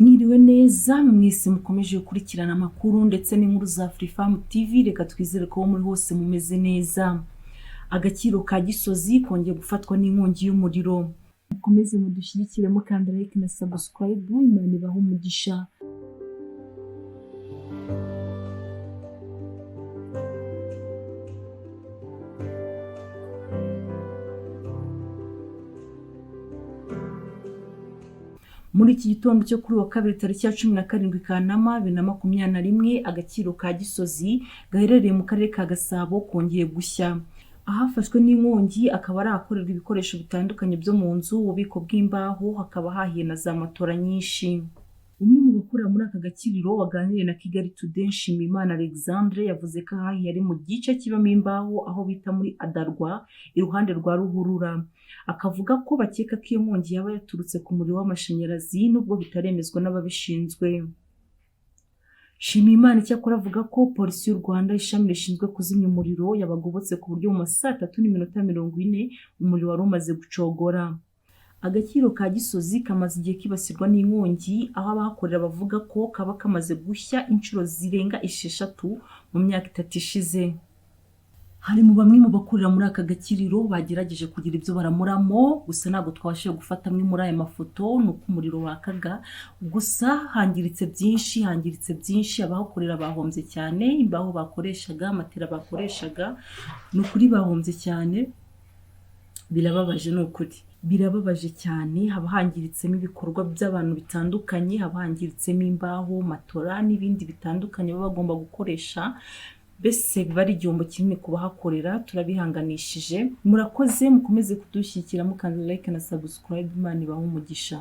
Mwiriwe neza mwese mukomeje gukurikirana amakuru ndetse n'inkuru za Afrifame TV. Reka twizere ko muri hose mumeze neza. Agaciro ka Gisozi kongeye gufatwa n'inkongi y'umuriro. Mukomeze mudushyigikire mukanda like na subscribe. Imana ibahe umugisha. Muri iki gitondo cyo kuri wa kabiri tariki ya 17 Kanama 2021, agaciro ka Gisozi gaherereye mu karere ka Gasabo kongeye gushya. Ahafashwe n'inkongi akaba ari ahakorerwa ibikoresho bitandukanye byo mu nzu, ububiko bw'imbaho, hakaba hahiye na za matora nyinshi. Umwe mu bakora muri aka gakiriro waganiriye na Kigali Today, Nshimiyimana Alexandre, yavuze ko ahahiye ari mu gice kibamo imbaho aho bita muri Adarwa iruhande rwa Ruhurura. Akavuga ko bakeka ko iyo nkongi yaba yaturutse ku muriro w'amashanyarazi nubwo bitaremezwa n'ababishinzwe. Nshimiyimana icyakora avuga ko polisi y'u Rwanda ishami rishinzwe kuzimya umuriro yabagobotse ku buryo mu saa 3:40 umuriro wari umaze gucogora. Agaciro ka Gisozi kamaze igihe kibasirwa n'inkongi, aho abahakorera bavuga ko kaba kamaze gushya inshuro zirenga 6 mu myaka 3 ishize. Hari mu bamwe mu bakorera muri aka gakiriro bagerageje kugira ibyo baramuramo, gusa ntabwo twabashije gufata amwe muri aya mafoto nuko umuriro wakaga. Gusa hangiritse byinshi, abahakorera bahombye cyane, imbaho bakoreshaga, amatera bakoreshaga, n'ukuri bahombye cyane. Birababaje n'ukuri. Birababaje cyane, haba hangiritsemo ibikorwa by'abantu bitandukanye, haba hangiritsemo imbaho, matora n'ibindi bitandukanye baba bagomba gukoresha. Bese biba ari igihombo kinini kubahakorera. Turabihanganishije. Murakoze, mukomeze kudushyigikira mukanda like na subscribe. Imana ibahe umugisha.